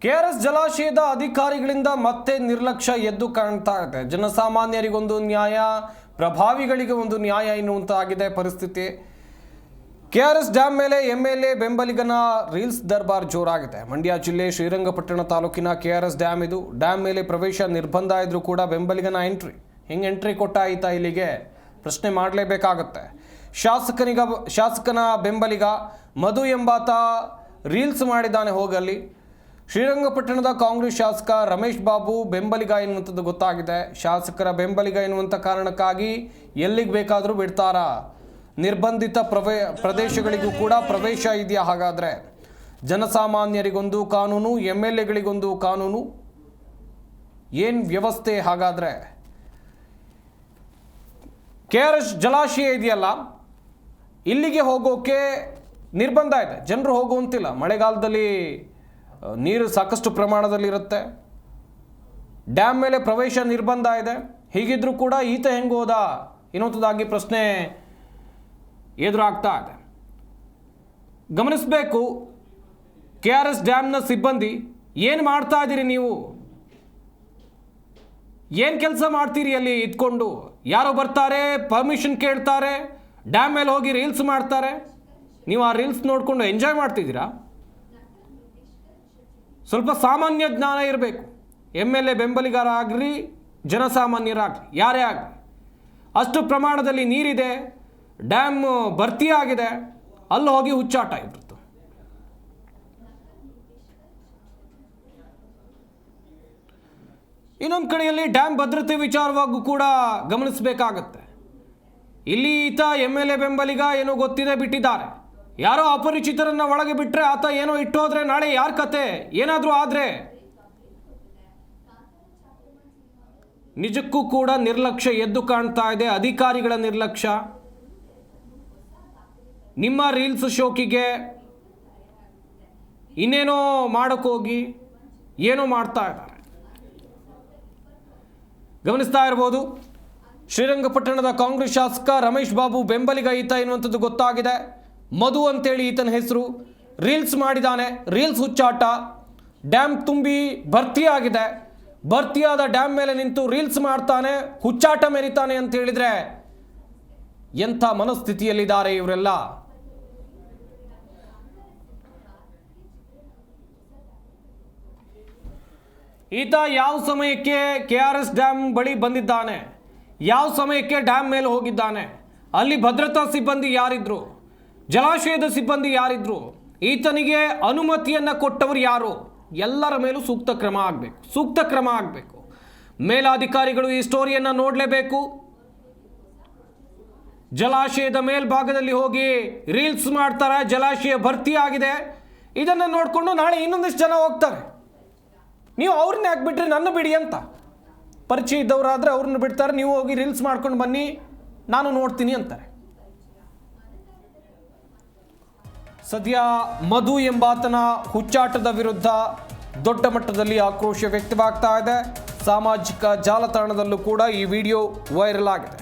KRS ಜಲಾಶಯದ ಅಧಿಕಾರಿಗಳಿಂದ ಮತ್ತೆ ನಿರ್ಲಕ್ಷ್ಯ ಎದ್ದು ಕಾಣ್ತಾ ಇದೆ. ಜನಸಾಮಾನ್ಯರಿಗೊಂದು ನ್ಯಾಯ, ಪ್ರಭಾವಿಗಳಿಗೆ ಒಂದು ನ್ಯಾಯ ಎನ್ನುವಂತಾಗಿದೆ ಪರಿಸ್ಥಿತಿ. ಕೆಆರ್ಎಸ್ ಡ್ಯಾಮ್ ಮೇಲೆ ಎಂಎಲ್ಎ ಬೆಂಬಲಿಗನ ರೀಲ್ಸ್ ದರ್ಬಾರ್ ಜೋರಾಗಿದೆ. ಮಂಡ್ಯ ಜಿಲ್ಲೆ ಶ್ರೀರಂಗಪಟ್ಟಣ ತಾಲೂಕಿನ ಕೆಆರ್ಎಸ್ ಡ್ಯಾಮ್ ಇದು. ಡ್ಯಾಮ್ ಮೇಲೆ ಪ್ರವೇಶ ನಿರ್ಬಂಧ ಇದ್ರೂ ಕೂಡ ಬೆಂಬಲಿಗನ ಹೆಂಗೆ ಎಂಟ್ರಿ ಕೊಟ್ಟಾಯಿತಾ ಇಲ್ಲಿಗೆ ಪ್ರಶ್ನೆ ಮಾಡಲೇಬೇಕಾಗತ್ತೆ. ಶಾಸಕನ ಬೆಂಬಲಿಗ ಮಧು ಎಂಬಾತ ರೀಲ್ಸ್ ಮಾಡಿದ್ದಾನೆ. ಹೋಗಲ್ಲಿ ಶ್ರೀರಂಗಪಟ್ಟಣದ ಕಾಂಗ್ರೆಸ್ ಶಾಸಕ ರಮೇಶ್ ಬಾಬು ಬೆಂಬಲಿಗ ಎನ್ನುವಂಥದ್ದು ಗೊತ್ತಾಗಿದೆ. ಶಾಸಕರ ಬೆಂಬಲಿಗ ಎನ್ನುವಂಥ ಕಾರಣಕ್ಕಾಗಿ ಎಲ್ಲಿಗೆ ಬೇಕಾದರೂ ಬಿಡ್ತಾರಾ? ನಿರ್ಬಂಧಿತ ಪ್ರದೇಶಗಳಿಗೂ ಕೂಡ ಪ್ರವೇಶ ಇದೆಯಾ? ಹಾಗಾದರೆ ಜನಸಾಮಾನ್ಯರಿಗೊಂದು ಕಾನೂನು, ಎಂಎಲ್ಎಗಳಿಗೊಂದು ಕಾನೂನು, ಏನು ವ್ಯವಸ್ಥೆ? ಹಾಗಾದರೆ ಕೆಆರ್ಎಸ್ ಜಲಾಶಯ ಇದೆಯಲ್ಲ, ಇಲ್ಲಿಗೆ ಹೋಗೋಕೆ ನಿರ್ಬಂಧ ಇದೆ. ಜನರು ಹೋಗುವಂತಿಲ್ಲ. ಮಳೆಗಾಲದಲ್ಲಿ ನೀರು ಸಾಕಷ್ಟು ಪ್ರಮಾಣದಲ್ಲಿ ಇರುತ್ತೆ. ಡ್ಯಾಮ್ ಮೇಲೆ ಪ್ರವೇಶ ನಿರ್ಬಂಧ ಇದೆ. ಹೀಗಿದ್ರೂ ಕೂಡ ಈತ ಹೆಂಗೆ ಹೋದ ಎನ್ನುವಂಥದ್ದಾಗಿ ಪ್ರಶ್ನೆ ಎದುರಾಗ್ತಾ ಇದೆ. ಗಮನಿಸಬೇಕು, ಕೆಆರ್ಎಸ್ ಡ್ಯಾಮ್ನ ಸಿಬ್ಬಂದಿ ಏನು ಮಾಡ್ತಾ ಇದ್ದೀರಿ ನೀವು? ಏನು ಕೆಲಸ ಮಾಡ್ತೀರಿ ಅಲ್ಲಿ ಇದ್ಕೊಂಡು? ಯಾರೋ ಬರ್ತಾರೆ, ಪರ್ಮಿಷನ್ ಕೇಳ್ತಾರೆ, ಡ್ಯಾಮ್ ಮೇಲೆ ಹೋಗಿ ರೀಲ್ಸ್ ಮಾಡ್ತಾರೆ. ನೀವು ಆ ರೀಲ್ಸ್ ನೋಡಿಕೊಂಡು ಎಂಜಾಯ್ ಮಾಡ್ತಿದ್ದೀರಾ? ಸ್ವಲ್ಪ ಸಾಮಾನ್ಯ ಜ್ಞಾನ ಇರಬೇಕು. ಎಂಎಲ್ಎ ಬೆಂಬಲಿಗರಾಗ್ರಿ, ಜನಸಾಮಾನ್ಯರಾಗಲಿ, ಯಾರೇ ಆಗಲಿ, ಅಷ್ಟು ಪ್ರಮಾಣದಲ್ಲಿ ನೀರಿದೆ, ಡ್ಯಾಮ್ ಭರ್ತಿ ಆಗಿದೆ, ಅಲ್ಲಿ ಹೋಗಿ ಹುಚ್ಚಾಟ ಇರುತ್ತೆ. ಇನ್ನೊಂದು ಕಡೆಯಲ್ಲಿ ಡ್ಯಾಮ್ ಭದ್ರತೆ ವಿಚಾರವಾಗೂ ಕೂಡ ಗಮನಿಸಬೇಕಾಗತ್ತೆ. ಇಲ್ಲಿ ಈತ ಎಂಎಲ್ಎ ಬೆಂಬಲಿಗ ಏನೋ ಗೊತ್ತಿದೆ ಬಿಟ್ಟಿದ್ದಾರೆ. ಯಾರೋ ಅಪರಿಚಿತರನ್ನ ಒಳಗೆ ಬಿಟ್ಟರೆ ಆತ ಏನೋ ಇಟ್ಟೋದ್ರೆ ನಾಳೆ ಯಾರ ಕತೆ? ಏನಾದರೂ ಆದರೆ ನಿಜಕ್ಕೂ ಕೂಡ ನಿರ್ಲಕ್ಷ್ಯ ಎದ್ದು ಕಾಣ್ತಾ ಇದೆ. ಅಧಿಕಾರಿಗಳ ನಿರ್ಲಕ್ಷ್ಯ. ನಿಮ್ಮ ರೀಲ್ಸ್ ಶೋಕಿಗೆ ಇನ್ನೇನೋ ಮಾಡೋಕ್ಕೋಗಿ ಏನೋ ಮಾಡ್ತಾ ಇದ್ದಾರೆ. ಗಮನಿಸ್ತಾ ಇರ್ಬೋದು, ಶ್ರೀರಂಗಪಟ್ಟಣದ ಕಾಂಗ್ರೆಸ್ ಶಾಸಕ ರಮೇಶ್ ಬಾಬು ಬೆಂಬಲಿಗ ಈತ ಎನ್ನುವಂಥದ್ದು ಗೊತ್ತಾಗಿದೆ. ಮಧು ಅಂತೇಳಿ ಈತನ ಹೆಸರು. ರೀಲ್ಸ್ ಮಾಡಿದ್ದಾನೆ, ರೀಲ್ಸ್ ಹುಚ್ಚಾಟ. ಡ್ಯಾಮ್ ತುಂಬಿ ಭರ್ತಿಯಾಗಿದೆ, ಭರ್ತಿಯಾದ ಡ್ಯಾಮ್ ಮೇಲೆ ನಿಂತು ರೀಲ್ಸ್ ಮಾಡ್ತಾನೆ, ಹುಚ್ಚಾಟ ಮೆರಿತಾನೆ ಅಂತ ಹೇಳಿದ್ರೆ ಎಂಥ ಮನಸ್ಥಿತಿಯಲ್ಲಿದ್ದಾರೆ ಇವರೆಲ್ಲ? ಈತ ಯಾವ ಸಮಯಕ್ಕೆ ಕೆಆರ್ಎಸ್ ಡ್ಯಾಮ್ ಬಳಿ ಬಂದಿದ್ದಾನೆ, ಯಾವ ಸಮಯಕ್ಕೆ ಡ್ಯಾಮ್ ಮೇಲೆ ಹೋಗಿದ್ದಾನೆ, ಅಲ್ಲಿ ಭದ್ರತಾ ಸಿಬ್ಬಂದಿ ಯಾರಿದ್ರು, ಜಲಾಶಯದ ಸಿಬ್ಬಂದಿ ಯಾರಿದ್ರು, ಈತನಿಗೆ ಅನುಮತಿಯನ್ನು ಕೊಟ್ಟವರು ಯಾರು? ಎಲ್ಲರ ಮೇಲೂ ಸೂಕ್ತ ಕ್ರಮ ಆಗಬೇಕು. ಮೇಲಾಧಿಕಾರಿಗಳು ಈ ಸ್ಟೋರಿಯನ್ನು ನೋಡಲೇಬೇಕು. ಜಲಾಶಯದ ಮೇಲ್ಭಾಗದಲ್ಲಿ ಹೋಗಿ ರೀಲ್ಸ್ ಮಾಡ್ತಾರೆ, ಜಲಾಶಯ ಭರ್ತಿ ಆಗಿದೆ, ಇದನ್ನು ನೋಡಿಕೊಂಡು ನಾಳೆ ಇನ್ನೊಂದಿಷ್ಟು ಜನ ಹೋಗ್ತಾರೆ. ನೀವು ಅವ್ರನ್ನ ಯಾಕೆ ಬಿಟ್ರಿ, ನನ್ನ ಬಿಡಿ ಅಂತ. ಪರಿಚಯ ಇದ್ದವರಾದರೆ ಅವ್ರನ್ನ ಬಿಡ್ತಾರೆ, ನೀವು ಹೋಗಿ ರೀಲ್ಸ್ ಮಾಡ್ಕೊಂಡು ಬನ್ನಿ, ನಾನು ನೋಡ್ತೀನಿ ಅಂತಾರೆ. ಸದ್ಯ ಮಧು ಎಂಬಾತನ ಹುಚ್ಚಾಟದ ವಿರುದ್ಧ ದೊಡ್ಡ ಮಟ್ಟದಲ್ಲಿ ಆಕ್ರೋಶ ವ್ಯಕ್ತವಾಗ್ತಾ ಇದೆ. ಸಾಮಾಜಿಕ ಜಾಲತಾಣದಲ್ಲೂ ಕೂಡ ಈ ವಿಡಿಯೋ ವೈರಲ್ ಆಗಿದೆ.